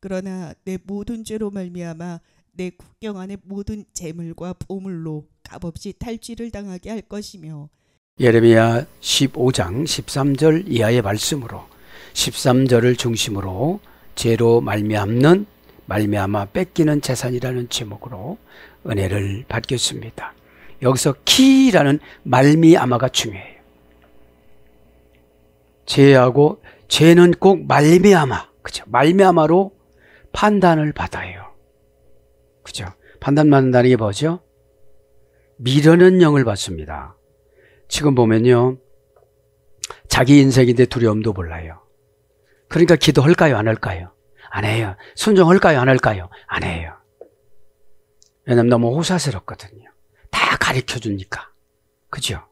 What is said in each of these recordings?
그러나 내 모든 죄로 말미암아 내 국경 안의 모든 재물과 보물로 값없이 탈취를 당하게 할 것이며. 예레미야 15장 13절 이하의 말씀으로 13절을 중심으로 죄로 말미암아 뺏기는 재산이라는 제목으로 은혜를 받겠습니다. 여기서 키라는 말미암아가 중요해요. 죄하고 죄는 꼭 말미암아, 그죠? 말미암아로 판단을 받아요. 그죠? 판단받는다는 게 뭐죠? 미련한 영을 받습니다. 지금 보면요, 자기 인생인데 두려움도 몰라요. 그러니까 기도할까요, 안 할까요? 안 해요. 순종할까요, 안 할까요? 안 해요. 왜냐면 너무 호사스럽거든요. 다 가르쳐 주니까. 그죠?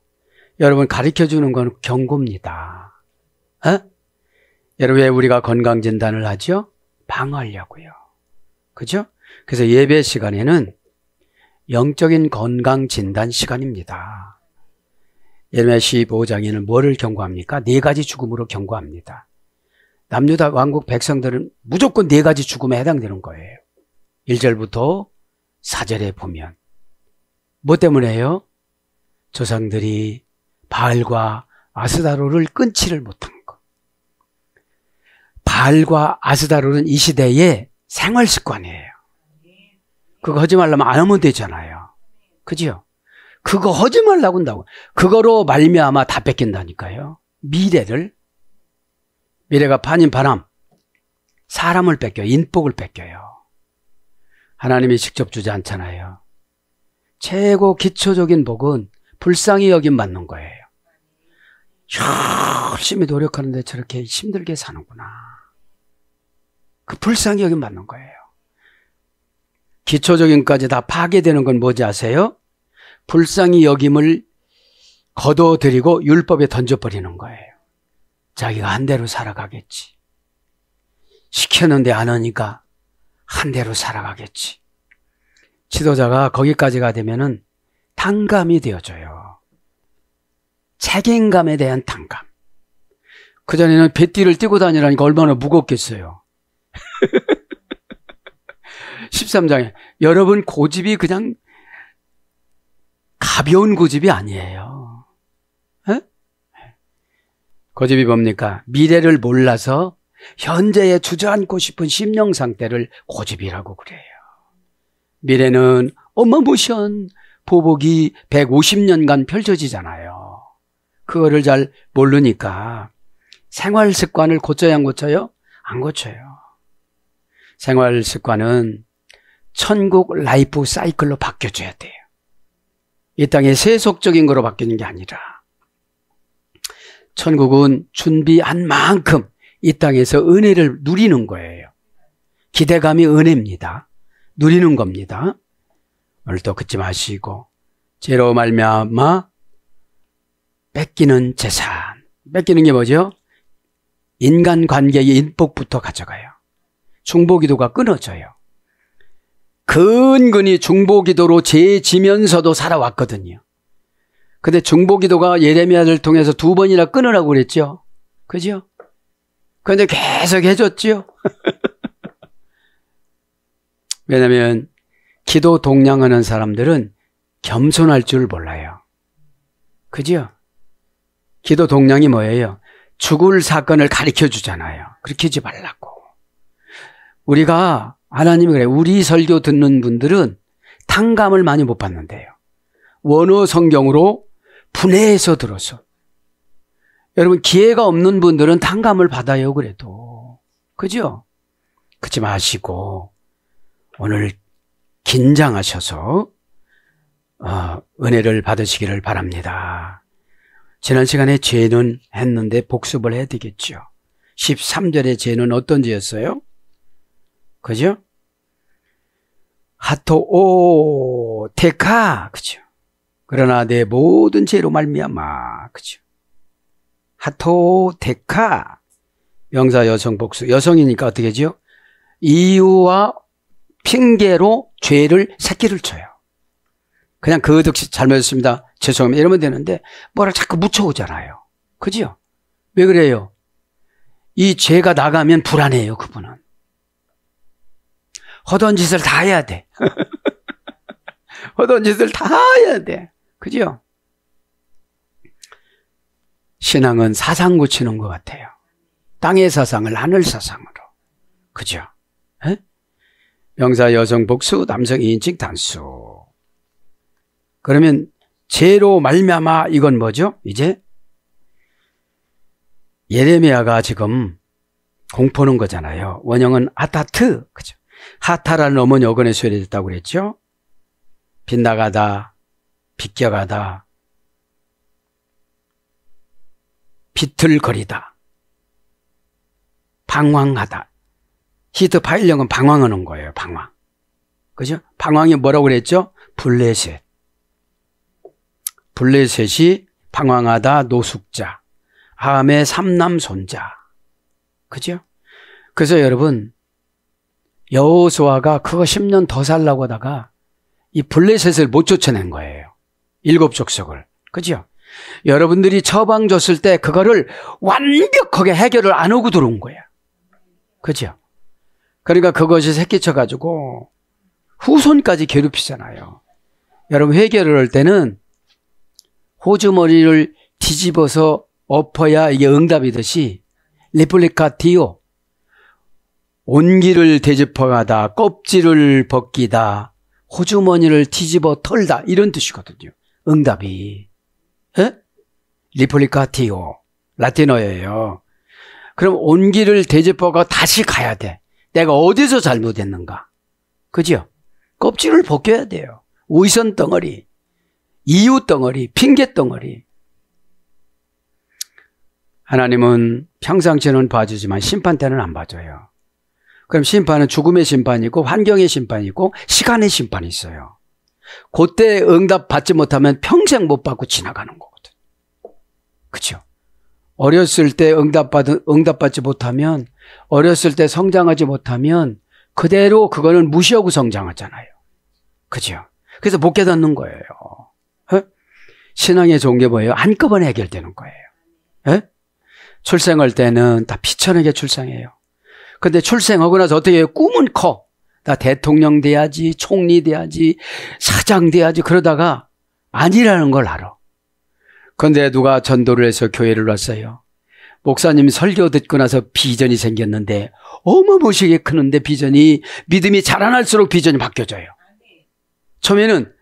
여러분, 가르쳐 주는 건 경고입니다. 여러분, 왜 우리가 건강진단을 하죠? 방어하려고요. 그죠? 그래서 예배 시간에는 영적인 건강진단 시간입니다. 예레미야 15장에는 뭐를 경고합니까? 4가지 죽음으로 경고합니다. 남유다 왕국 백성들은 무조건 4가지 죽음에 해당되는 거예요. 1절부터 4절에 보면. 뭐 때문에요? 조상들이 바알과 아스다로를 끊지를 못한 것. 바알과 아스다로는 이 시대의 생활 습관이에요. 그거 하지 말라면 안 하면 되잖아요. 그죠? 그거 하지 말라고 한다고. 그거로 말미암아 다 뺏긴다니까요. 미래가 반인바람. 사람을 뺏겨요. 인복을 뺏겨요. 하나님이 직접 주지 않잖아요. 최고 기초적인 복은 불쌍히 여김 받는 거예요. 열심히 노력하는데 저렇게 힘들게 사는구나. 그 불쌍히 여김 받는 거예요. 기초적인 것까지 다 파괴되는 건 뭔지 아세요? 불쌍히 여김을 거둬들이고 율법에 던져버리는 거예요. 자기가 한 대로 살아가겠지. 시켰는데 안 하니까 한 대로 살아가겠지. 지도자가 거기까지가 되면은 탕감이 되어져요. 책임감에 대한 탕감. 그전에는 배띠를 띄고 다니라니까 얼마나 무겁겠어요. 13장에 여러분 고집이 그냥 가벼운 고집이 아니에요. 고집이 뭡니까? 미래를 몰라서 현재에 주저앉고 싶은 심령 상태를 고집이라고 그래요. 미래는 어마무시한 보복이 150년간 펼쳐지잖아요. 그거를 잘 모르니까 생활 습관을 고쳐야 안 고쳐요? 안 고쳐요. 생활 습관은 천국 라이프 사이클로 바뀌어줘야 돼요. 이 땅에 세속적인 거로 바뀌는 게 아니라 천국은 준비한 만큼 이 땅에서 은혜를 누리는 거예요. 기대감이 은혜입니다. 누리는 겁니다. 오늘도 긋지 마시고 죄로 말미암아 뺏기는 재산. 뺏기는 게 뭐죠? 인간관계의 인복부터 가져가요. 중보기도가 끊어져요. 근근히 중보기도로 죄 지면서도 살아왔거든요. 근데 중보기도가 예레미야를 통해서 2번이나 끊으라고 그랬죠. 그죠? 그런데 계속 해줬죠. 왜냐하면 기도 동량하는 사람들은 겸손할 줄 몰라요. 그죠? 기도 동량이 뭐예요? 죽을 사건을 가르쳐 주잖아요. 그렇게 하지 말라고. 우리가 하나님이 그래요. 우리 설교 듣는 분들은 탕감을 많이 못 받는데요. 원어 성경으로 분해해서 들어서. 여러분 기회가 없는 분들은 탕감을 받아요. 그래도. 그죠? 그러지 마시고 오늘 긴장하셔서 은혜를 받으시기를 바랍니다. 지난 시간에 죄는 했는데 복습을 해야 되겠죠. 13절의 죄는 어떤 죄였어요? 그죠? 하토오 테카. 그죠? 그러나 내 모든 죄로 말미암아. 그죠? 하토 테카. 명사 여성 복수. 여성이니까 어떻게 하죠? 이유와 핑계로 죄를 새끼를 쳐요. 그냥 그득이 잘못했습니다. 죄송합니다. 이러면 되는데 뭐라 자꾸 묻혀오잖아요. 그죠? 왜 그래요? 이 죄가 나가면 불안해요. 그분은. 허던 짓을 다 해야 돼. 허던 짓을 다 해야 돼. 그죠? 신앙은 사상 고치는 것 같아요. 땅의 사상을 하늘 사상으로. 그죠? 에? 명사 여성 복수, 남성 2인칭 단수. 그러면 죄로 말미암아 이건 뭐죠? 이제 예레미야가 지금 공포는 거잖아요. 원형은 하타트. 그죠? 하타라는 어머니 어근에 소리됐다고 그랬죠? 빗나가다, 비껴가다, 비틀거리다, 방황하다. 히트 파일령은 방황하는 거예요. 방황. 그죠? 방황이 뭐라고 그랬죠? 블레셋. 블레셋이 방황하다 노숙자. 함의 삼남 손자. 그죠? 그래서 여러분, 여호수아가 그거 10년 더 살라고 하다가 이 블레셋을 못 쫓아낸 거예요. 7족속을. 그죠? 여러분들이 처방 줬을 때 그거를 완벽하게 해결을 안 하고 들어온 거야. 그죠? 그러니까 그것이 새끼쳐가지고 후손까지 괴롭히잖아요. 여러분 해결을 할 때는 호주머니를 뒤집어서 엎어야 이게 응답이듯이 리플리카티오, 온기를 되짚어가다, 껍질을 벗기다, 호주머니를 뒤집어 털다 이런 뜻이거든요. 응답이. 에? 리플리카티오, 라틴어예요. 그럼 온기를 되짚어가 다시 가야 돼. 내가 어디서 잘못했는가? 그죠? 껍질을 벗겨야 돼요. 의선 덩어리, 이유 덩어리, 핑계 덩어리. 하나님은 평상시에는 봐주지만 심판 때는 안 봐줘요. 그럼 심판은 죽음의 심판이고 환경의 심판이고 시간의 심판이 있어요. 그때 응답 받지 못하면 평생 못 받고 지나가는 거거든. 그렇죠? 어렸을 때 응답받지 못하면, 어렸을 때 성장하지 못하면 그대로 그거는 무시하고 성장하잖아요. 그죠? 그래서 못 깨닫는 거예요. 에? 신앙의 좋은 게 뭐예요? 한꺼번에 해결되는 거예요. 에? 출생할 때는 다 피천하게 출생해요. 근데 출생하고 나서 어떻게 해요? 꿈은 커. 나 대통령 돼야지, 총리 돼야지, 사장 돼야지 그러다가 아니라는 걸 알아. 그런데 누가 전도를 해서 교회를 왔어요. 목사님 설교 듣고 나서 비전이 생겼는데 어마무시하게 크는데 비전이 믿음이 자라날수록 비전이 바뀌어져요. 처음에는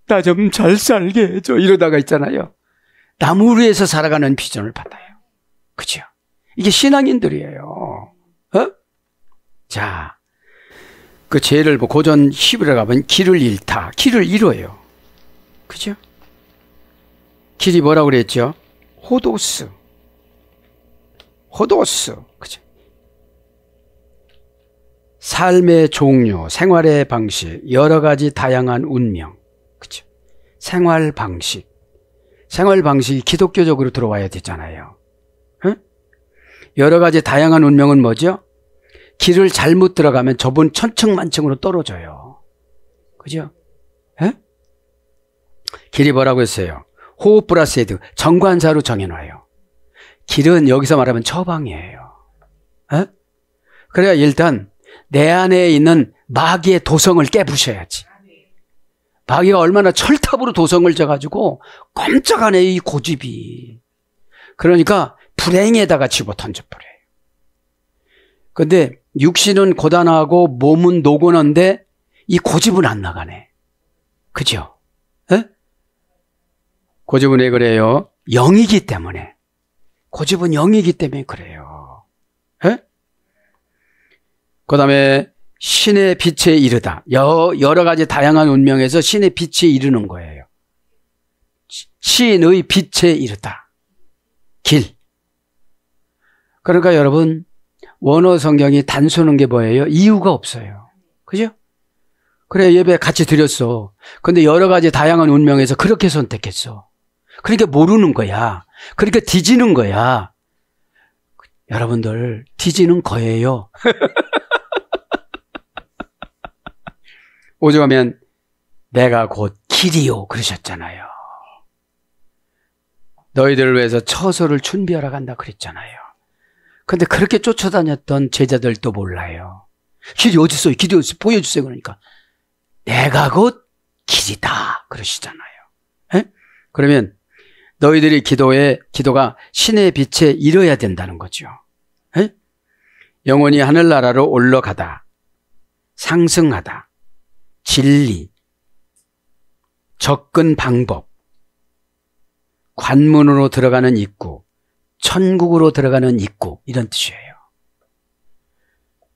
나 좀 잘 살게 해줘 이러다가 있잖아요. 남을 위해서 살아가는 비전을 받아요. 그죠? 이게 신앙인들이에요. 어? 자, 그 죄를 고전 히브리어 가면 길을 잃다. 길을 잃어요. 그죠? 길이 뭐라고 그랬죠? 호도스. 호도스. 그죠? 삶의 종류, 생활의 방식, 여러 가지 다양한 운명. 그죠? 생활 방식. 생활 방식이 기독교적으로 들어와야 되잖아요. 응? 여러 가지 다양한 운명은 뭐죠? 길을 잘못 들어가면 저분 천층만층으로 떨어져요. 그죠? 에? 길이 뭐라고 했어요? 호흡 플러스 헤드, 정관사로 정해놔요. 길은 여기서 말하면 처방이에요. 에? 그래야 일단 내 안에 있는 마귀의 도성을 깨부셔야지. 마귀가 얼마나 철탑으로 도성을 져가지고 깜짝하네 이 고집이. 그러니까 불행에다가 집어 던져버려요. 근데 육신은 고단하고 몸은 노곤한데 이 고집은 안 나가네. 그죠? 에? 고집은 왜 그래요? 영이기 때문에. 고집은 영이기 때문에 그래요. 에? 그 다음에 신의 빛에 이르다. 여러 가지 다양한 운명에서 신의 빛에 이르는 거예요. 신의 빛에 이르다. 길. 그러니까 여러분, 원어 성경이 단수는 게 뭐예요? 이유가 없어요. 그죠? 그래, 예배 같이 드렸어. 근데 여러 가지 다양한 운명에서 그렇게 선택했어. 그러니까 모르는 거야. 그러니까 뒤지는 거야. 여러분들, 뒤지는 거예요. 오죽하면 내가 곧 길이요 그러셨잖아요. 너희들을 위해서 처소를 준비하러 간다 그랬잖아요. 근데 그렇게 쫓아다녔던 제자들도 몰라요. 길이 어디 있어요? 길이 어디 있어요? 보여주세요. 그러니까 내가 곧 길이다 그러시잖아요. 에? 그러면 너희들이 기도가 신의 빛에 이뤄야 된다는 거죠. 에? 영원히 하늘나라로 올라가다, 상승하다, 진리, 접근 방법, 관문으로 들어가는 입구, 천국으로 들어가는 입구, 이런 뜻이에요.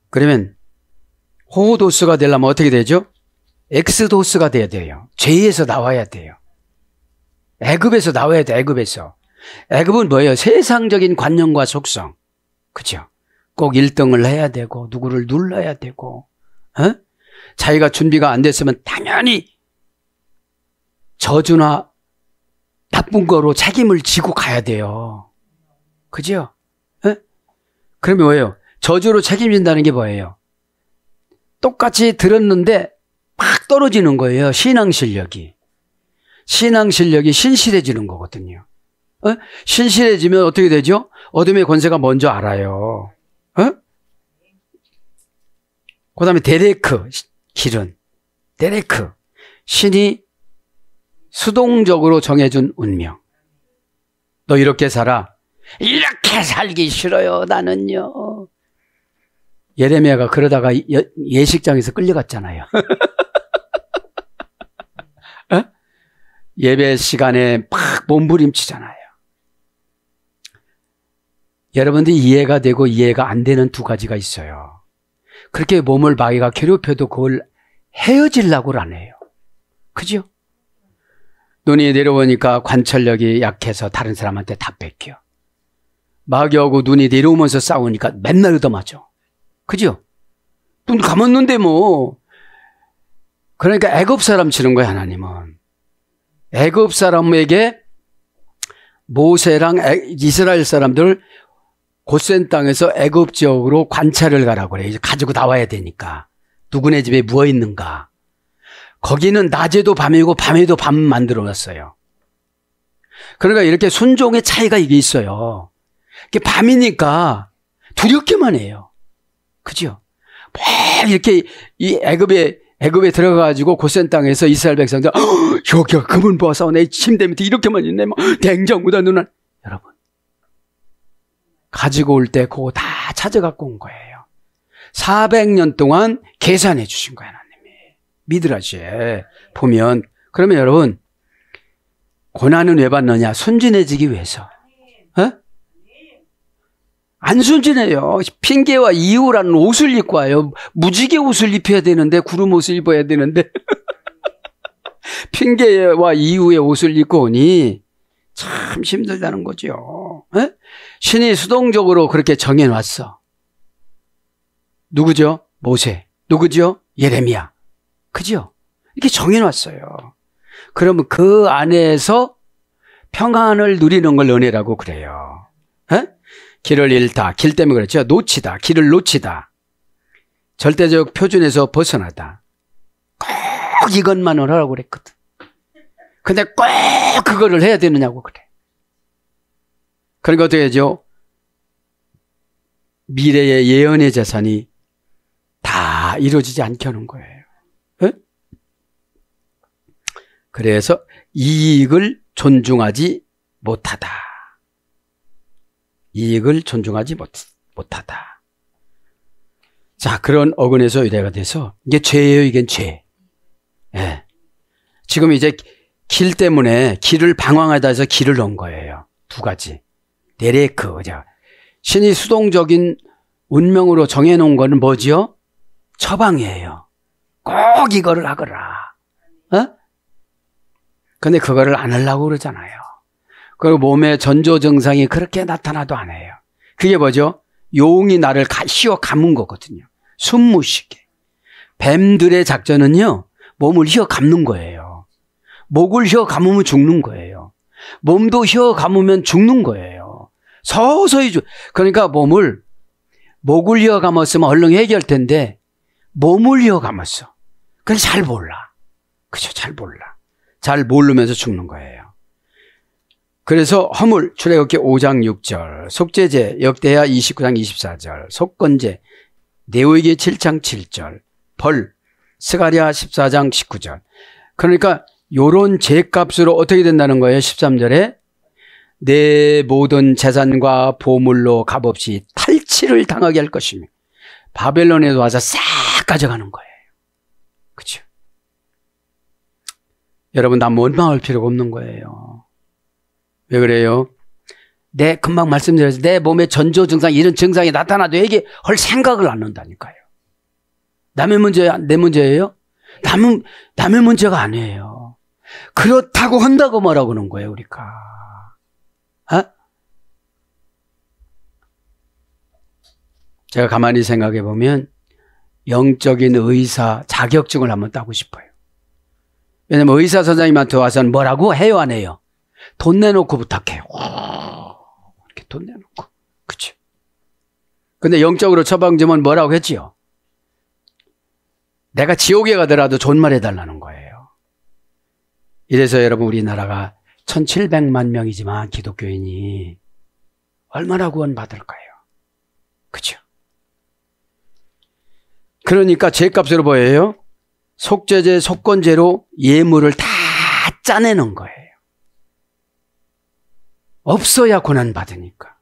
그러면 호도스가 되려면 어떻게 되죠? 엑스도스가 돼야 돼요. 죄에서 나와야 돼요. 애굽에서 나와야 돼. 애굽은 뭐예요? 세상적인 관념과 속성. 그죠? 꼭 1등을 해야 되고 누구를 눌러야 되고 자기가 준비가 안 됐으면 당연히 저주나 나쁜 거로 책임을 지고 가야 돼요. 그죠? 그러면 뭐예요? 저주로 책임진다는 게 뭐예요? 똑같이 들었는데 막 떨어지는 거예요. 신앙 실력이 신실해지는 거거든요. 신실해지면 어떻게 되죠? 어둠의 권세가 먼저 알아요. 그 다음에 데레크, 데레크. 신이 수동적으로 정해준 운명. 너 이렇게 살아. 이렇게 살기 싫어요, 나는요. 예레미야가 그러다가 예식장에서 끌려갔잖아요. 예배 시간에 막 몸부림치잖아요. 여러분들 이해가 되고 이해가 안 되는 두 가지가 있어요. 그렇게 몸을 마귀가 괴롭혀도 그걸 헤어지려고 안 해요. 그죠? 눈이 내려오니까 관찰력이 약해서 다른 사람한테 다 뺏겨. 마귀하고 눈이 내려오면서 싸우니까 맨날 얻어맞아. 그죠? 눈 감았는데 뭐. 그러니까 애굽 사람 치는 거야, 하나님은. 애굽 사람에게 모세랑 이스라엘 사람들 고센 땅에서 애굽 지역으로 관찰을 가라고 그래. 이제 가지고 나와야 되니까. 누구네 집에 뭐 있는가. 거기는 낮에도 밤이고 밤에도 밤 만들어 놨어요. 그러니까 이렇게 순종의 차이가 이게 있어요. 이게 밤이니까 두렵기만 해요. 그죠? 뭐 이렇게 이 애굽에 들어가가지고 고센 땅에서 이스라엘 백성들 여기가 그분 보아서 내 침대 밑에 이렇게만 있네. 막 냉장고다 누나. 여러분 가지고 올 때 그거 다 찾아갖고 온 거예요. 400년 동안 계산해 주신 거예요, 하나님이. 미드라시에 보면. 그러면 여러분 고난은 왜 받느냐? 순진해지기 위해서. 안 순진해요. 핑계와 이유라는 옷을 입고 와요. 무지개 옷을 입혀야 되는데 구름 옷을 입어야 되는데 핑계와 이유의 옷을 입고 오니 참 힘들다는 거죠. 신이 수동적으로 그렇게 정해놨어. 누구죠? 모세. 누구죠? 예레미야. 그죠? 이렇게 정해놨어요. 그러면 그 안에서 평안을 누리는 걸 은혜라고 그래요. 길을 잃다. 길 때문에 그랬죠. 놓치다. 길을 놓치다. 절대적 표준에서 벗어나다. 꼭 이것만 하라고 그랬거든. 근데 꼭 그거를 해야 되느냐고 그래. 그러니까 어떻게 하죠? 미래의 예언의 재산이 다 이루어지지 않게 하는 거예요. 그래서 이익을 존중하지 못하다. 이익을 존중하지 못하다. 자, 그런 어근에서 유래가 돼서 이게 죄예요. 이게 죄. 예. 지금 이제 길 때문에 길을 방황하다 해서 길을 넣은 거예요. 두 가지. 데레크. 신이 수동적인 운명으로 정해놓은 거는 뭐지요? 처방이에요. 꼭 이거를 하거라. 근데 그거를 안 하려고 그러잖아요. 그리고 몸에 전조 증상이 그렇게 나타나도 안 해요. 그게 뭐죠? 용이 나를 휘어 감은 거거든요. 숨못 쉬게. 뱀들의 작전은요, 몸을 휘어 감는 거예요. 목을 휘어 감으면 죽는 거예요. 몸도 휘어 감으면 죽는 거예요. 서서히 그러니까 목을 휘어 감았으면 얼른 해결할 텐데 몸을 휘어 감았어. 그래서 잘 몰라. 그죠? 잘 몰라. 잘 모르면서 죽는 거예요. 그래서 허물, 출애굽기 5장 6절, 속죄제, 역대하 29장 24절, 속건제, 레위기 7장 7절, 벌, 스가랴 14장 19절. 그러니까 요런 죄값으로 어떻게 된다는 거예요? 13절에 내 모든 재산과 보물로 값없이 탈취를 당하게 할 것이며 바벨론에 와서 싹 가져가는 거예요. 그렇죠? 여러분, 나 원망할 필요가 없는 거예요. 왜 그래요? 금방 말씀드렸어요. 내 몸에 전조 증상, 이런 증상이 나타나도 얘기 할 생각을 안 한다니까요. 남의 문제야, 내 문제예요? 남의 문제가 아니에요. 그렇다고 한다고 뭐라고 하는 거예요, 우리가. 제가 가만히 생각해 보면 영적인 의사 자격증을 한번 따고 싶어요. 왜냐면 의사 선생님한테 와서는 뭐라고 해요, 안 해요? 돈 내놓고 부탁해요. 이렇게 돈 내놓고. 그치? 근데 영적으로 처방주면 뭐라고 했지요? 내가 지옥에 가더라도 좋은 말 해달라는 거예요. 이래서 여러분, 우리나라가 1700만 명이지만 기독교인이 얼마나 구원받을까요? 그죠? 그러니까 죄값으로 보여요. 속죄제, 속건제로 예물을 다 짜내는 거예요. 없어야 고난받으니까.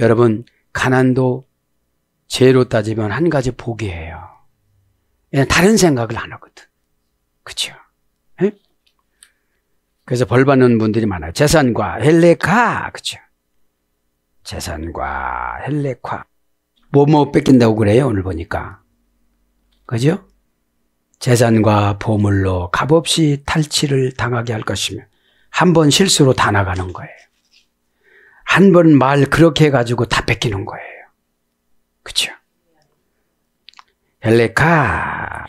여러분, 가난도 죄로 따지면 한 가지 복이에요. 다른 생각을 안 하거든. 그렇죠? 그래서 벌 받는 분들이 많아요. 재산과 헬레카. 그렇죠? 재산과 헬레카. 뭐 뺏긴다고 그래요, 오늘 보니까. 그죠? 재산과 보물로 값없이 탈취를 당하게 할 것이며 한 번 실수로 다 나가는 거예요. 한 번 말 그렇게 해가지고 다 뺏기는 거예요. 그렇죠? 헬레카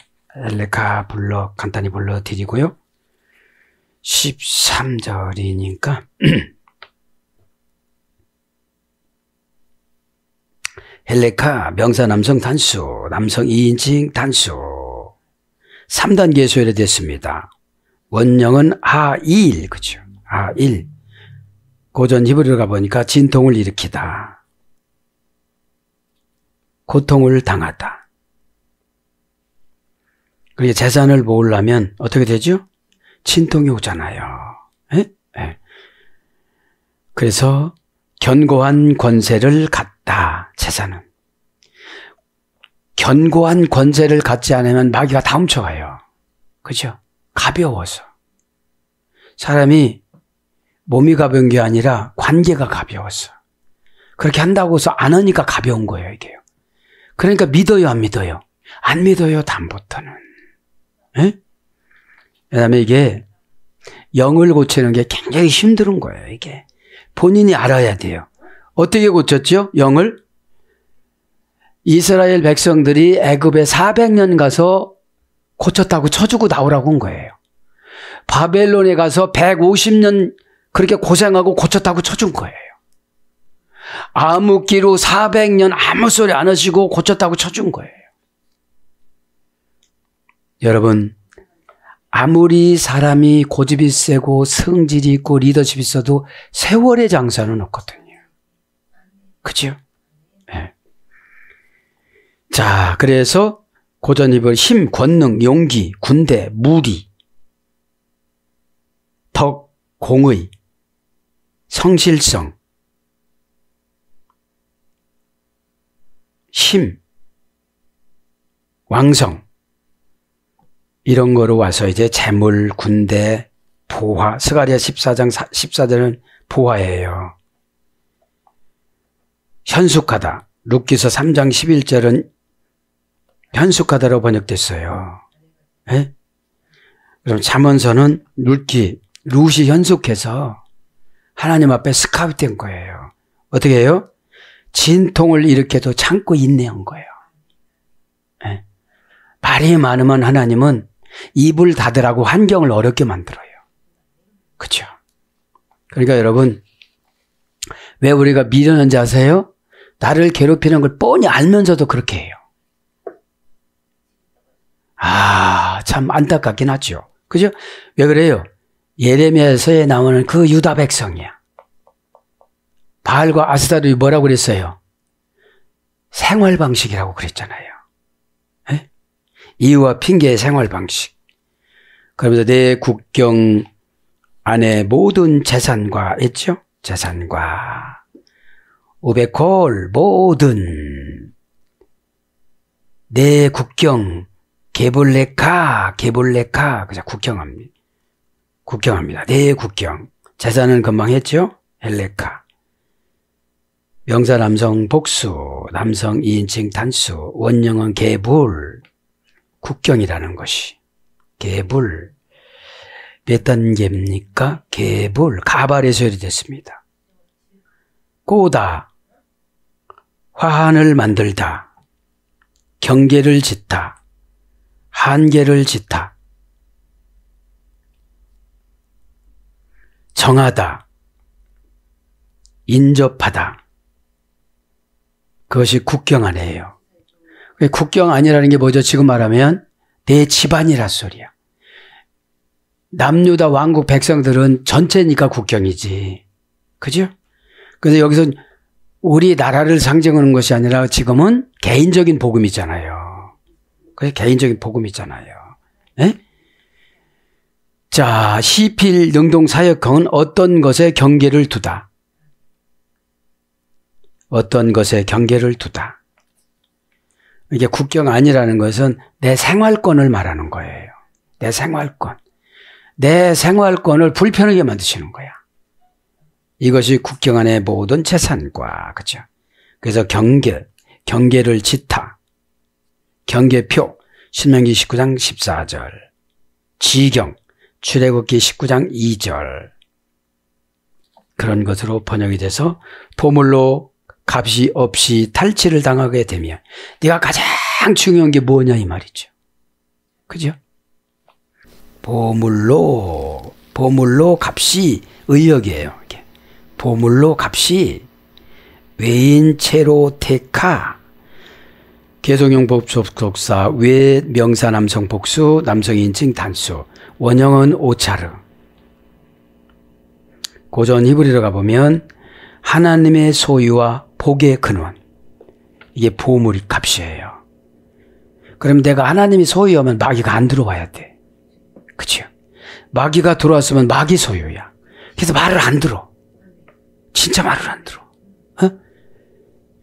간단히 불러드리고요. 13절이니까 헬레카 명사 남성 단수, 남성 2인칭 단수 3단계 소열됐습니다. 원형은 하일, 그죠? 하일. 고전 히브리어 가보니까 진통을 일으키다, 고통을 당하다. 그러니까 재산을 모으려면 어떻게 되죠? 진통이 오잖아요. 그래서 견고한 권세를 갖다, 재산은. 견고한 권세를 갖지 않으면 마귀가 다 훔쳐가요. 그죠? 가벼워서. 사람이 몸이 가벼운 게 아니라 관계가 가벼워서. 그렇게 한다고 해서 안 하니까 가벼운 거예요, 이게요. 그러니까 믿어요, 안 믿어요? 안 믿어요, 다음부터는. 왜냐하면 이게 영을 고치는 게 굉장히 힘든 거예요, 이게. 본인이 알아야 돼요. 어떻게 고쳤죠? 영을? 이스라엘 백성들이 애굽에 400년 가서 고쳤다고 쳐주고 나오라고 한 거예요. 바벨론에 가서 150년 그렇게 고생하고 고쳤다고 쳐준 거예요. 암흑기로 400년 아무 소리 안 하시고 고쳤다고 쳐준 거예요. 여러분, 아무리 사람이 고집이 세고 성질이 있고 리더십이 있어도 세월의 장사는 없거든요. 그죠? 네. 자, 그래서 고전 입을 힘, 권능, 용기, 군대, 무리, 덕, 공의, 성실성, 힘, 왕성, 이런 거로 와서 이제 재물, 군대, 보화, 스가랴 14장 14절은 보화예요. 현숙하다. 룻기서 3장 11절은 현숙하다로 번역됐어요. 네? 그럼 잠언서는 룻이 현숙해서 하나님 앞에 스카웃된 거예요. 어떻게 해요? 진통을 일으켜도 참고 인내한 거예요. 네? 말이 많으면 하나님은 입을 닫으라고 환경을 어렵게 만들어요. 그렇죠? 그러니까 여러분, 왜 우리가 미련한지 아세요? 나를 괴롭히는 걸 뻔히 알면서도 그렇게 해요. 참 안타깝긴 하죠. 그죠? 왜 그래요? 예레미야서에 나오는 그 유다 백성이야. 바알과 아스타르이 뭐라고 그랬어요? 생활 방식이라고 그랬잖아요. 에? 이유와 핑계의 생활 방식. 그러면서 내 국경 안에 모든 재산과 했죠? 재산과 우베콜 모든 내 국경 게볼레카 그죠? 국경합니다. 내 국경. 재산은 금방 했죠? 헬레카. 명사 남성 복수, 남성 2인칭 단수, 원형은 게불, 국경이라는 것이. 게불. 몇 단계입니까? 게불. 가발에서 됐습니다. 꼬다. 화환을 만들다. 경계를 짓다. 한계를 짓다. 정하다. 인접하다. 그것이 국경 안이에요. 국경 안이라는 게 뭐죠? 지금 말하면 내 집안이라 소리야. 남유다 왕국 백성들은 전체니까 국경이지. 그죠? 그래서 여기서 우리나라를 상징하는 것이 아니라 지금은 개인적인 복음이잖아요. 그게 개인적인 복음이잖아요. 네? 자, 시필 능동 사역형은 어떤 것에 경계를 두다. 어떤 것에 경계를 두다. 이게 국경 아니라는 것은 내 생활권을 말하는 거예요. 내 생활권. 내 생활권을 불편하게 만드시는 거야. 이것이 국경 안의 모든 재산과, 그죠? 그래서 경계를 짓다. 경계표, 신명기 19장 14절. 지경, 출애굽기 19장 2절. 그런 것으로 번역이 돼서 보물로 값이 없이 탈취를 당하게 되면 네가 가장 중요한 게 뭐냐 이 말이죠. 그죠? 보물로 값이 의역이에요. 이게. 보물로 값이 외인체로 테카 개성형 법속사 외 명사 남성 복수 남성 인칭 단수 원형은 오차르. 고전 히브리로 가보면 하나님의 소유와 복의 근원. 이게 보물이 값이에요. 그럼 내가 하나님이 소유하면 마귀가 안 들어와야 돼. 그치요? 마귀가 들어왔으면 마귀 소유야. 그래서 말을 안 들어. 진짜 말을 안 들어. 어?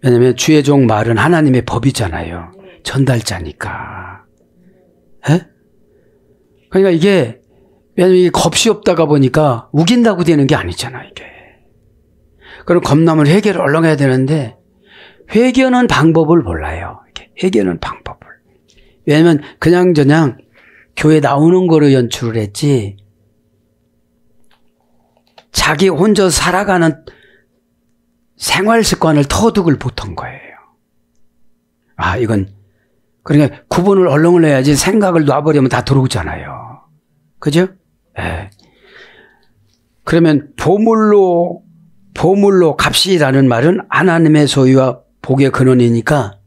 왜냐면 주의 종 말은 하나님의 법이잖아요. 전달자니까. 에? 그러니까 이게 왜냐면 이게 겁이 없다가 보니까 우긴다고 되는 게 아니잖아 이게. 그럼 겁나면 회개를 얼른 해야 되는데 회개하는 방법을 몰라요. 회개하는 방법을. 왜냐면 그냥저냥 교회 나오는 거로 연출을 했지 자기 혼자 살아가는 생활 습관을 터득을 못한 거예요. 아, 이건 그러니까 구분을 얼렁을 해야지 생각을 놔버리면 다 들어오잖아요. 그죠? 예. 그러면 보물로 값이라는 말은 하나님의 소유와 복의 근원이니까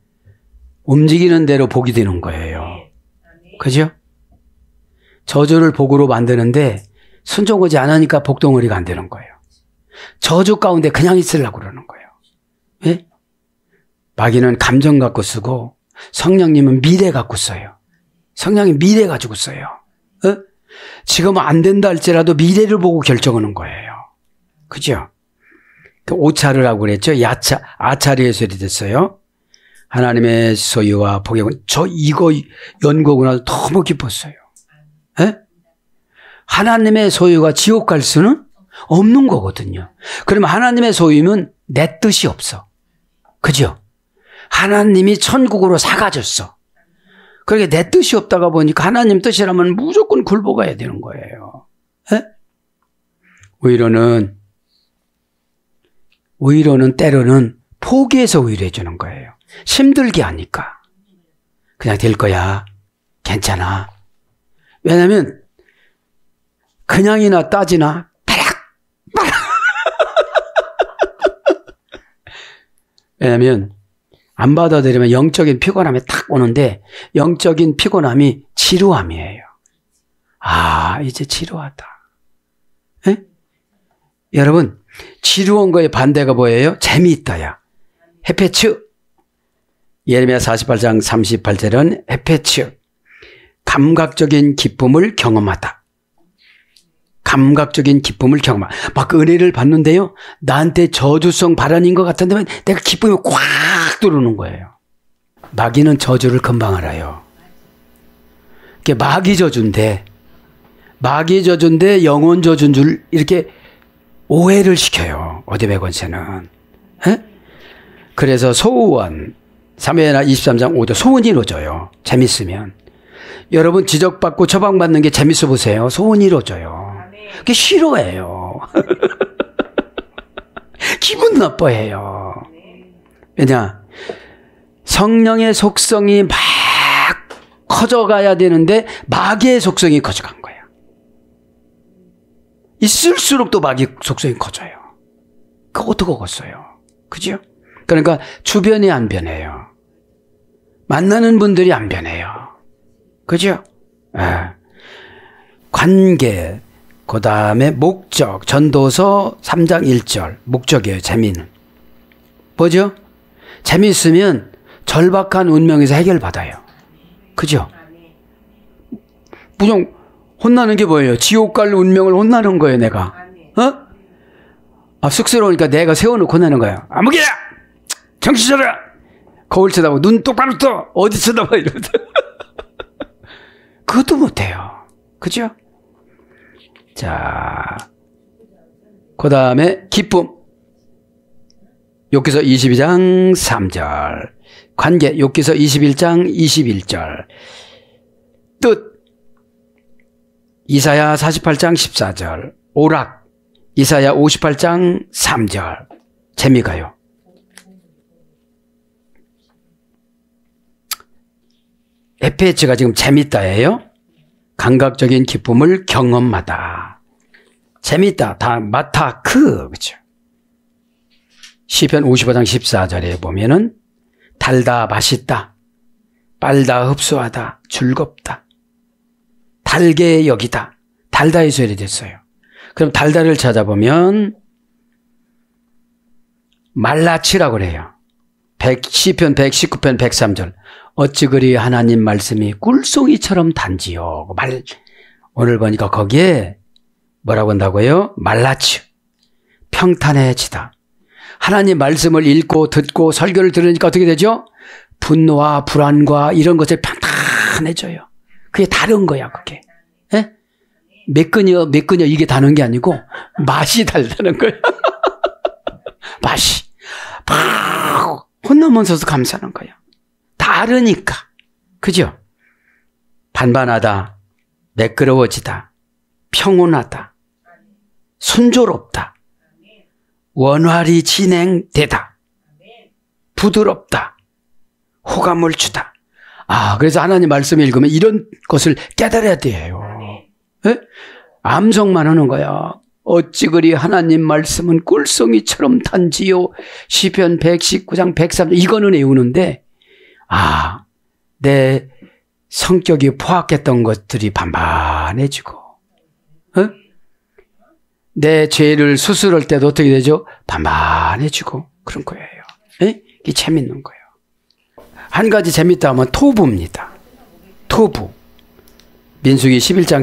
움직이는 대로 복이 되는 거예요. 그죠? 저주를 복으로 만드는데 순종하지 않으니까 복덩어리가 안 되는 거예요. 저주 가운데 그냥 있으려고 그러는 거예요. 예? 마귀는 감정 갖고 쓰고 성령님은 미래 갖고 써요. 성령이 미래 가지고 써요. 어? 지금 안 된다 할지라도 미래를 보고 결정하는 거예요. 그죠? 그 오차르라고 그랬죠. 아차리에서 됐어요. 하나님의 소유와 복의 저 이거 연구하고 나서 너무 기뻤어요. 에? 하나님의 소유가 지옥 갈 수는 없는 거거든요. 그러면 하나님의 소유면 내 뜻이 없어. 그죠? 하나님이 천국으로 사가졌어. 그러니까 내 뜻이 없다가 보니까 하나님 뜻이라면 무조건 굴복해야 되는 거예요. 에? 오히려는 때로는 포기해서 오히려 해주는 거예요. 힘들게 하니까. 그냥 될 거야. 괜찮아. 왜냐면 그냥이나 따지나 빠락. 왜냐면 안 받아들이면 영적인 피곤함이 탁 오는데 영적인 피곤함이 지루함이에요. 아, 이제 지루하다. 에? 여러분, 지루한 거의 반대가 뭐예요? 재미있다야. 해패츠. 예레미야 48장 38절은 헤페츠, 감각적인 기쁨을 경험하다. 감각적인 기쁨을 경험하다. 막 은혜를 받는데요, 나한테 저주성 발언인 것 같은데 내가 기쁨이 꽉 들어오는 거예요. 마귀는 저주를 금방 알아요. 그게 마귀 저주인데 영혼 저주인 줄 이렇게 오해를 시켜요. 어디백원세는. 그래서 소원, 사무엘하 23장 5절 소원이 이루어져요. 재밌으면. 여러분 지적받고 처방받는 게 재밌어 보세요. 소원이 이루어져요. 그게 싫어해요. 기분 나빠해요. 왜냐? 성령의 속성이 막 커져가야 되는데 마귀의 속성이 커져간 거예요. 있을수록 또 마귀 속성이 커져요. 그거 어떡하겠어요. 그죠? 그러니까 주변이 안 변해요. 만나는 분들이 안 변해요. 그죠? 관계, 그 다음에 목적, 전도서 3장 1절 목적이에요. 재미는 뭐죠? 재미있으면 절박한 운명에서 해결받아요. 그죠? 무슨 혼나는 게 뭐예요? 지옥 갈 운명을 혼나는 거예요. 내가 쑥스러우니까 내가 세워놓고 혼나는 거예요. 아무개야! 정신 차려! 거울 쳐다보고 눈 똑바로 떠! 어디 쳐다봐! 이러면서 그것도 못해요. 그죠? 자, 그 다음에 기쁨. 욥기서 22장 3절. 관계. 욥기서 21장 21절. 뜻. 이사야 48장 14절. 오락. 이사야 58장 3절. 재미가요. 에페츠가 지금 재밌다예요. 감각적인 기쁨을 경험하다. 재밌다. 다 마타크. 그렇죠. 시편 55장 14절에 보면은 달다, 맛있다, 빨다, 흡수하다, 즐겁다, 달게 여기다. 달다의 소리 됐어요. 그럼 달다를 찾아보면 말라치라고 그래요. 시편 119편 103절. 어찌 그리 하나님 말씀이 꿀송이처럼 단지요. 오늘 보니까 거기에 뭐라고 한다고요? 말라치. 평탄해지다. 하나님 말씀을 읽고 듣고 설교를 들으니까 어떻게 되죠? 분노와 불안과 이런 것을 평탄해져요. 그게 다른 거야, 그게. 예? 몇 끈이요 이게 다른 게 아니고 맛이 달다는 거야. 맛이. 팍! 혼나면서도 감사하는 거야. 다르니까. 그죠? 반반하다. 매끄러워지다. 평온하다. 순조롭다. 원활히 진행되다. 부드럽다. 호감을 주다. 그래서 하나님 말씀을 읽으면 이런 것을 깨달아야 돼요. 예? 암송만 하는 거야. 어찌 그리 하나님 말씀은 꿀송이처럼 단지요. 시편 119장 103절 이거는 외우는데 내 성격이 포악했던 것들이 반반해지고 내 죄를 수술할 때도 어떻게 되죠? 반반해지고 그런 거예요. 예? 이게 재밌는 거예요. 한 가지 재밌다 하면 토부입니다. 토부. 민수기 11장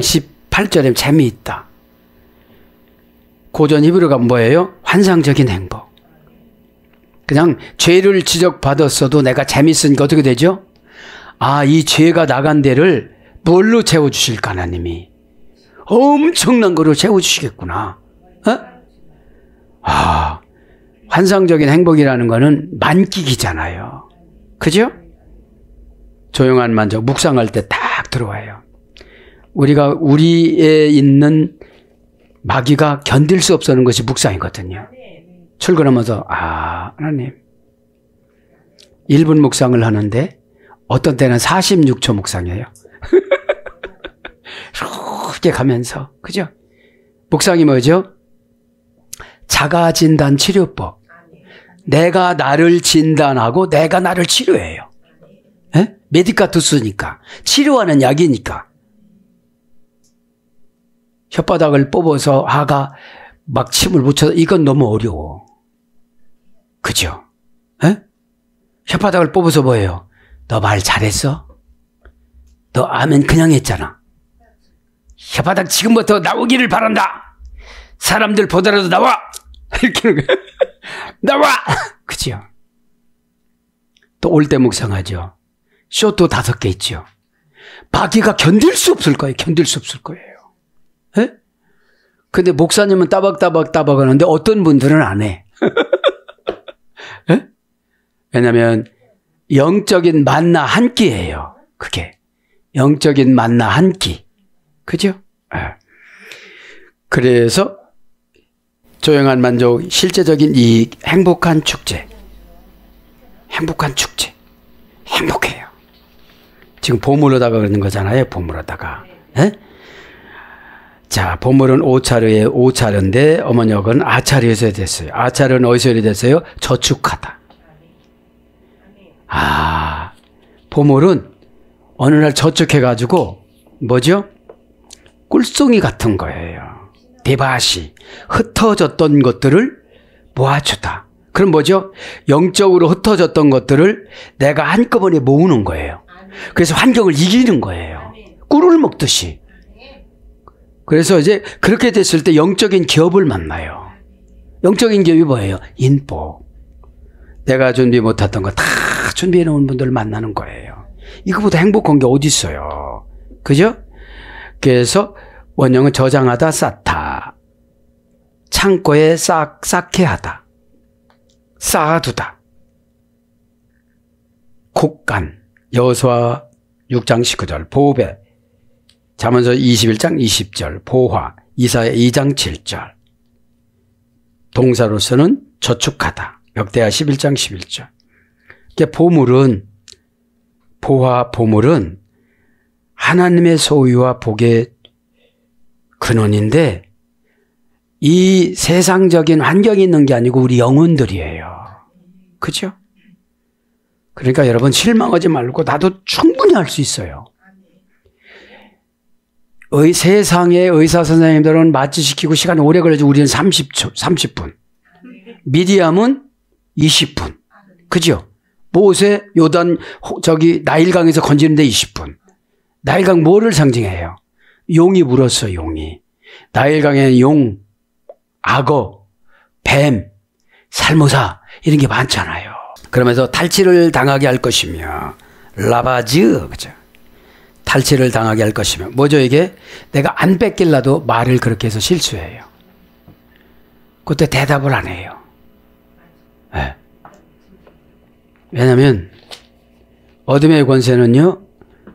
18절에 재미있다. 고전 히브리어가 뭐예요? 환상적인 행복. 그냥 죄를 지적받았어도 내가 재밌으니까 어떻게 되죠? 이 죄가 나간 데를 뭘로 채워주실까 하나님이. 엄청난 거로 채워주시겠구나. 환상적인 행복이라는 거는 만끽이잖아요. 그죠? 조용한 만족, 묵상할 때 딱 들어와요. 우리에 있는 마귀가 견딜 수 없는 것이 묵상이거든요. 출근하면서 하나님 1분 묵상을 하는데 어떤 때는 46초 묵상이에요. 이렇게 가면서 그죠? 묵상이 뭐죠? 자가진단 치료법. 내가 나를 진단하고 내가 나를 치료해요. 에? 메디카투스니까 치료하는 약이니까. 혓바닥을 뽑아서 막 침을 묻혀서 이건 너무 어려워. 그죠? 에? 혓바닥을 뽑아서 뭐예요? 너 말 잘했어? 너 아멘 그냥 했잖아. 혓바닥 지금부터 나오기를 바란다. 사람들 보더라도 나와. 이렇게 하는 거예요. 나와. 그죠? 또 올 때 묵상하죠. 쇼도 5개 있죠. 마귀가 견딜 수 없을 거예요. 견딜 수 없을 거예요. 예? 근데 목사님은 따박따박 하는데 어떤 분들은 안 해. 예? 왜냐면 영적인 만나 한 끼예요. 그게 영적인 만나 한 끼. 그죠? 예. 그래서 조용한 만족, 실제적인 이익, 행복한 축제. 행복한 축제. 행복해요. 지금 보물로다가 그러는 거잖아요. 보물로다가. 예? 자, 보물은 오차르인데 어머니역은 아차르에서 됐어요. 아차르는 어디서 됐어요? 저축하다. 아, 보물은 어느 날 저축해가지고 뭐죠? 꿀송이 같은 거예요. 대바시, 흩어졌던 것들을 모아주다. 그럼 뭐죠? 영적으로 흩어졌던 것들을 내가 한꺼번에 모으는 거예요. 그래서 환경을 이기는 거예요. 꿀을 먹듯이. 그래서 이제 그렇게 됐을 때 영적인 기업을 만나요. 영적인 기업이 뭐예요? 인복. 내가 준비 못했던 거 다 준비해 놓은 분들을 만나는 거예요. 이거보다 행복한 게 어디 있어요? 그죠? 그래서 원형은 저장하다, 쌓다. 창고에 쌓게 하다. 쌓아두다. 곡간. 여호수아 6장 19절. 보배. 잠언서 21장 20절. 보화. 이사야 2장 7절. 동사로서는 저축하다. 역대하 11장 11절. 보물은 보물은 하나님의 소유와 복의 근원인데 이 세상적인 환경이 있는 게 아니고 우리 영혼들이에요. 그죠? 그러니까 여러분 실망하지 말고 나도 충분히 할 수 있어요. 세상의 의사 선생님들은 마취시키고 시간이 오래 걸려서 우리는 30분. 미디엄은 20분. 그죠? 모세, 요단, 나일강에서 건지는데 20분. 나일강 뭐를 상징해요? 용이 물었어, 용이. 나일강에는 용, 악어, 뱀, 살모사 이런 게 많잖아요. 그러면서 탈취를 당하게 할 것이며 라바즈, 그죠? 탈취를 당하게 할 것이며 뭐죠 이게? 내가 안 뺏길라도 말을 그렇게 해서 실수해요. 그때 대답을 안 해요. 네. 왜냐하면 어둠의 권세는요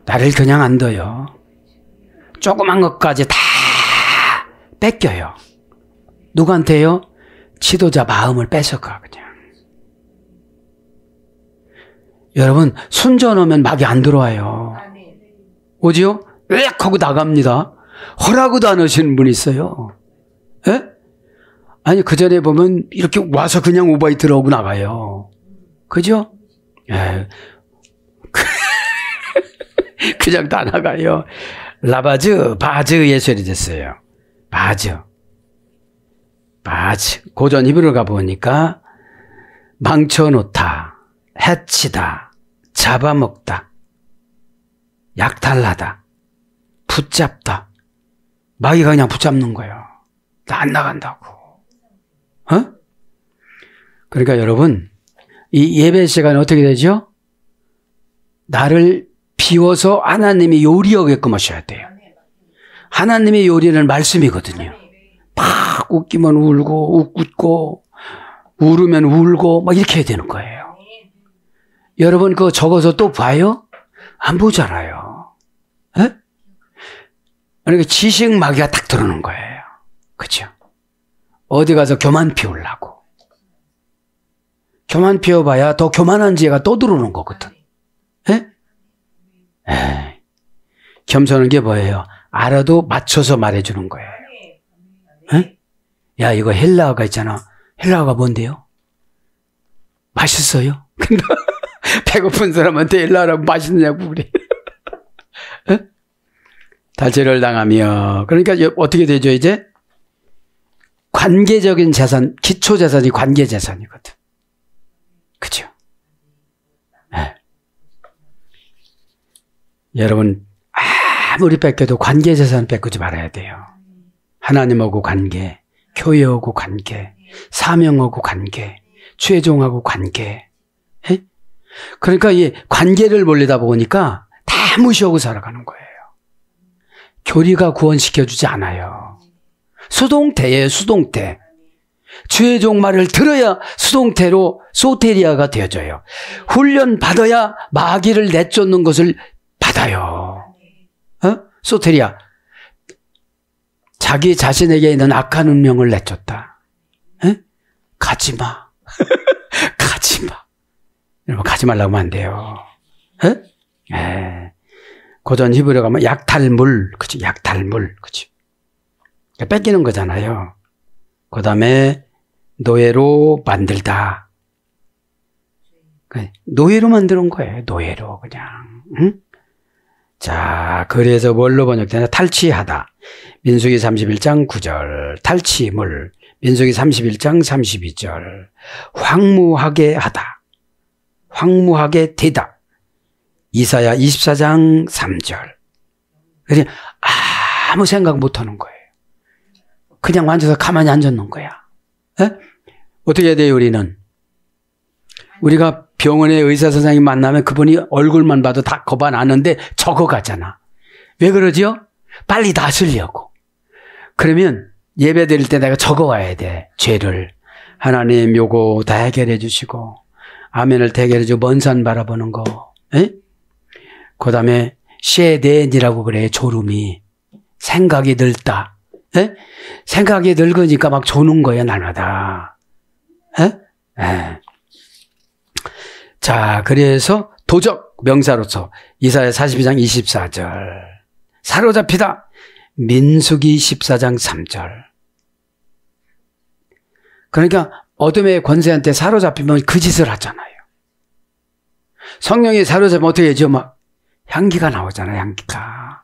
나를 그냥 안 둬요. 조그만 것까지 다 뺏겨요. 누구한테요? 지도자 마음을 뺏어가 그냥. 여러분 순전하면 마귀 안 들어와요. 오지요? 으악 하고 나갑니다. 허락도 안 하시는 분이 있어요. 예? 아니 그 전에 보면 이렇게 와서 그냥 오바이 들어오고 나가요. 그죠? 예. 그냥 다 나가요. 라바즈, 바즈 예술이 됐어요. 바즈. 고전 히브리어 가보니까 망쳐놓다, 해치다, 잡아먹다, 약탈하다, 붙잡다. 마귀가 그냥 붙잡는 거예요. 나 안 나간다고. 어? 그러니까 여러분, 이 예배 시간은 어떻게 되죠? 나를 비워서 하나님의 요리하게끔 하셔야 돼요. 하나님의 요리는 말씀이거든요. 막 웃기면 울고, 웃고, 울으면 울고, 막 이렇게 해야 되는 거예요. 여러분, 그거 적어서 또 봐요? 안 보잖아요. 에? 그러니까 지식 마귀가 딱 들어오는 거예요. 그죠? 어디 가서 교만 피우려고. 교만 피워봐야 더 교만한 지혜가 또 들어오는 거거든. 에? 에이. 겸손한 게 뭐예요? 알아도 맞춰서 말해주는 거예요. 에? 야, 이거 헬라어가 있잖아. 헬라어가 뭔데요? 맛있어요? 근데 배고픈 사람한테 헬라어라고 맛있냐고 그래. 에? 탈취를 당하며. 그러니까 어떻게 되죠, 이제? 관계적인 재산, 기초 재산이 관계 재산이거든. 그죠? 여러분 아무리 뺏겨도 관계 재산 뺏기지 말아야 돼요. 하나님하고 관계, 교회하고 관계, 사명하고 관계, 최종하고 관계. 에? 그러니까 이 관계를 몰리다 보니까 다 무시하고 살아가는 거예요. 교리가 구원시켜주지 않아요. 수동태예요, 수동태. 최종 말을 들어야 수동태로 소테리아가 되어져요. 훈련 받아야 마귀를 내쫓는 것을 받아요. 소테리아. 자기 자신에게 있는 악한 운명을 내쫓다. 가지마. 가지마. 여러분, 가지 말라고 하면 안 돼요. 고전 히브리어 가면 약탈물, 그치? 약탈물, 그치? 뺏기는 거잖아요. 그 다음에 노예로 만들다. 노예로 만드는 거예요. 노예로 그냥. 응? 자, 그래서 뭘로 번역되냐? 탈취하다. 민수기 31장 9절. 탈취물. 민수기 31장 32절. 황무하게 하다. 황무하게 되다. 이사야 24장 3절. 그냥 아무 생각 못 하는 거예요. 그냥 앉아서 가만히 앉았는 거야. 에? 어떻게 해야 돼요, 우리는? 우리가 병원에 의사 선생님 만나면 그분이 얼굴만 봐도 다 겁이 나는데 적어가잖아. 왜 그러지요? 빨리 낫으려고. 그러면 예배 드릴 때 내가 적어와야 돼. 죄를. 하나님 요거 다 해결해 주시고 아멘을 대결해 주고 먼 산 바라보는 거. 그 다음에 쉐덴이라고 그래. 졸음이. 생각이 늙다. 에? 생각이 늙으니까 막 조는 거야, 날마다. 자, 그래서 도적 명사로서 이사야 42장 24절. 사로잡히다. 민수기 14장 3절. 그러니까 어둠의 권세한테 사로잡히면 그 짓을 하잖아요. 성령이 사로잡히면 어떻게 하죠? 막 향기가 나오잖아요, 향기가.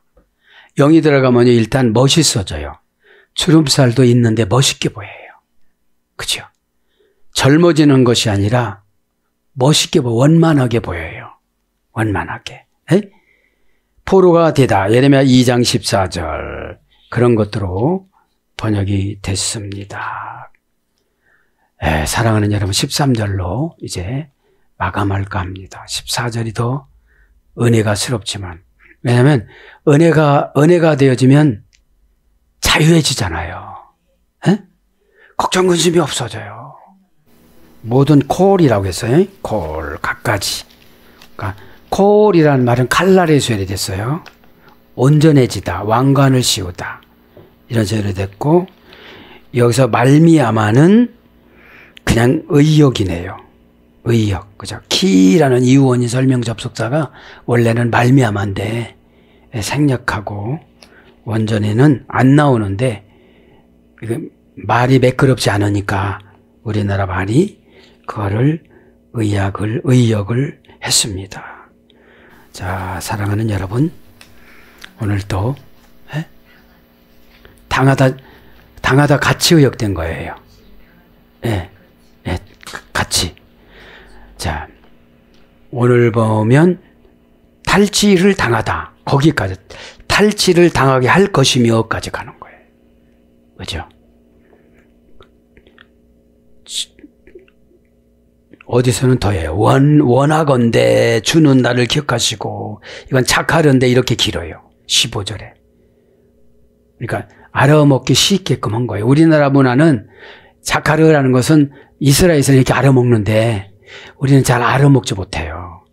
영이 들어가면 일단 멋있어져요. 주름살도 있는데 멋있게 보여요. 그죠? 젊어지는 것이 아니라 멋있게 원만하게 보여요. 원만하게. 포로가 되다. 예레미야 2장 14절. 그런 것들로 번역이 됐습니다. 사랑하는 여러분, 13절로 이제 마감할까 합니다. 14절이 더 은혜가 스럽지만. 왜냐하면 은혜가 되어지면 자유해지잖아요. 걱정 근심이 없어져요. 모든 콜이라고 했어요. 콜, 갖가지. 그러니까 콜이라는 말은 칼날의 쇠이 됐어요. 온전해지다, 왕관을 씌우다. 이런 쇠이 됐고, 여기서 말미암아는 그냥 의역이네요. 의역, 그죠? 키라는 이유원인 설명 접속사가 원래는 말미암아인데 생략하고 원전에는 안 나오는데 말이 매끄럽지 않으니까 우리나라 말이 그거를 의역을 했습니다. 자, 사랑하는 여러분, 오늘도 당하다 같이 의역된 거예요. 같이. 자, 오늘 보면 탈취를 당하다. 거기까지. 탈취를 당하게 할 것이며까지 가는 거예요. 그죠? 어디서는 더해요. 원하건대 주는 나를 기억하시고, 이건 착하련데 이렇게 길어요. 15절에. 그러니까 알아먹기 쉽게끔 한 거예요. 우리나라 문화는 착하르라는 것은 이스라엘에서 이렇게 알아먹는데 우리는 잘 알아먹지 못해요.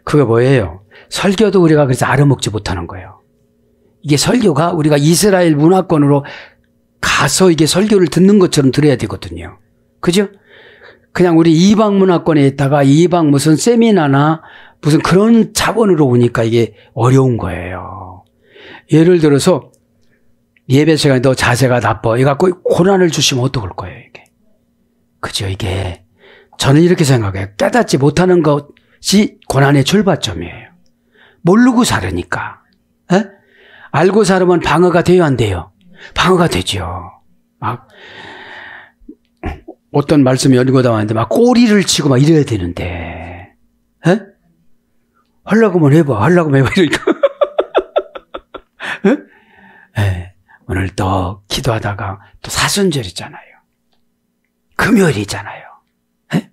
그게 뭐예요? 설교도 우리가 그래서 알아먹지 못하는 거예요. 이게 설교가 우리가 이스라엘 문화권으로 가서 이게 설교를 듣는 것처럼 들어야 되거든요. 그죠? 그냥 우리 이방 문화권에 있다가 이방 무슨 세미나나 무슨 그런 자본으로 오니까 이게 어려운 거예요. 예를 들어서 예배 시간에 너 자세가 나빠. 이거 갖고 고난을 주시면 어떡할 거예요, 이게. 그죠, 이게. 저는 이렇게 생각해요. 깨닫지 못하는 것이 고난의 출발점이에요. 모르고 살으니까. 알고 살으면 방어가 돼요, 안 돼요? 방어가 되죠. 막, 어떤 말씀이 열고 나왔는데 막 꼬리를 치고 막 이래야 되는데, 하려고 하면 해봐, 이러니까. 예, 오늘 또 기도하다가 또 사순절이잖아요. 금요일이잖아요. 예?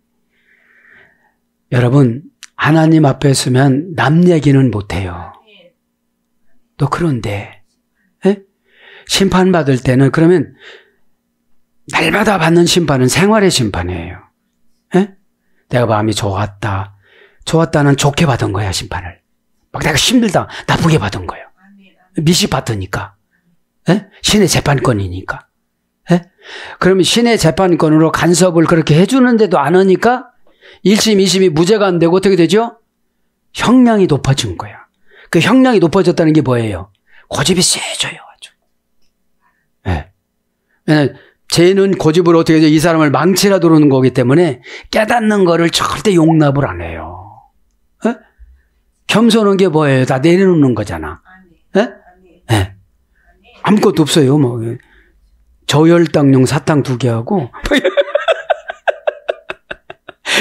여러분, 하나님 앞에 서면 남 얘기는 못해요. 또 그런데 예? 심판받을 때는 그러면 날마다 받는 심판은 생활의 심판이에요. 예? 내가 마음이 좋았다. 좋았다는 좋게 받은 거야, 심판을. 막 내가 힘들다, 나쁘게 받은 거예요. 미시받으니까. 예? 신의 재판권이니까. 예? 그러면 신의 재판권으로 간섭을 그렇게 해주는데도 안 하니까 1심, 2심이 무죄가 안 되고 어떻게 되죠? 형량이 높아진 거야. 그 형량이 높아졌다는 게 뭐예요? 고집이 세져요, 아주. 예. 왜냐면 죄는 고집으로 어떻게 해서 이 사람을 망치라 그러는 거기 때문에 깨닫는 거를 절대 용납을 안 해요. 예? 겸손한 게 뭐예요? 다 내려놓는 거잖아. 예? 예. 아무것도 없어요. 뭐 저혈당용 사탕 2개 하고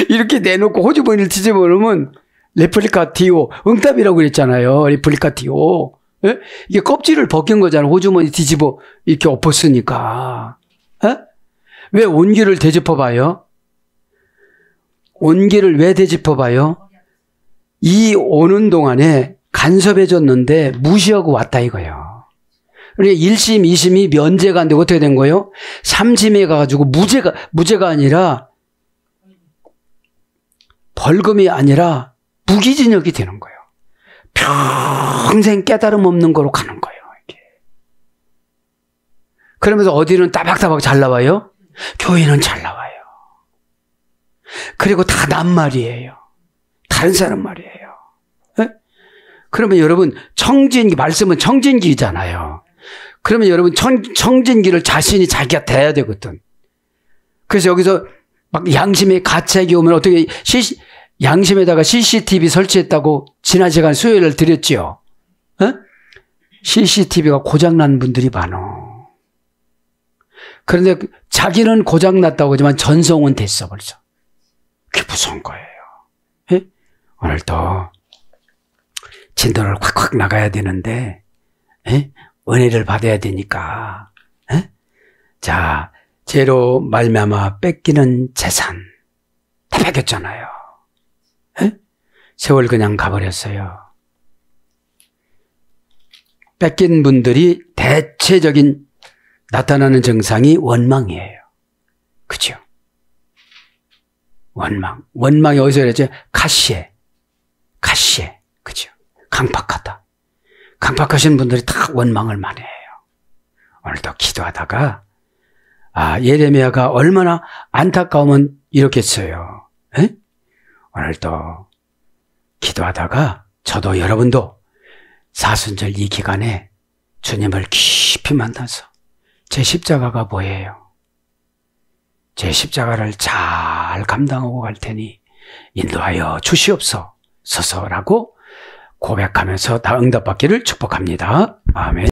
이렇게 내놓고 호주머니를 뒤집어 놓으면 레플리카티오 응답이라고 그랬잖아요. 레플리카티오. 예? 이게 껍질을 벗긴 거잖아요. 호주머니 뒤집어 이렇게 엎었으니까. 예? 왜 온기를 되짚어봐요? 온기를 왜 되짚어봐요? 이 오는 동안에 간섭해졌는데 무시하고 왔다 이거예요. 그러니까 1심, 2심이 면제가 안 되고 어떻게 된 거예요? 3심에 가가지고 무죄가 아니라 벌금이 아니라 무기징역이 되는 거예요. 평생 깨달음 없는 거로 가는 거예요. 이게. 그러면서 어디는 따박따박 잘 나와요? 교회는 잘 나와요. 그리고 다 남 말이에요. 다른 사람 말이에요. 네? 그러면 여러분 청진기, 말씀은 청진기잖아요. 그러면 여러분 청진기를 자신이 자기가 대야 되거든. 그래서 여기서 막 양심의 가책이 오면 어떻게 양심에다가 CCTV 설치했다고 지난 시간 수요일을 드렸지요. 어? CCTV가 고장난 분들이 많어. 그런데 자기는 고장났다고 하지만 전송은 됐어 벌써. 그게 무서운 거예요. 예? 오늘도 진도를 확확 나가야 되는데 예? 은혜를 받아야 되니까 예? 자, 죄로 말미암아 뺏기는 재산 다 뺏겼잖아요. 예? 세월 그냥 가버렸어요. 뺏긴 분들이 대체적인 나타나는 증상이 원망이에요. 그죠? 원망이 어디서 그랬죠? 가시에. 그죠? 강팍하다. 강팍하신 분들이 다 원망을 많이 해요. 오늘도 기도하다가 예레미야가 얼마나 안타까우면 이렇겠어요. 에? 오늘도 기도하다가 저도 여러분도 사순절 이 기간에 주님을 깊이 만나서 제 십자가가 뭐예요? 제 십자가를 잘 감당하고 갈 테니 인도하여 주시옵소서라고 고백하면서 다 응답받기를 축복합니다. 아멘.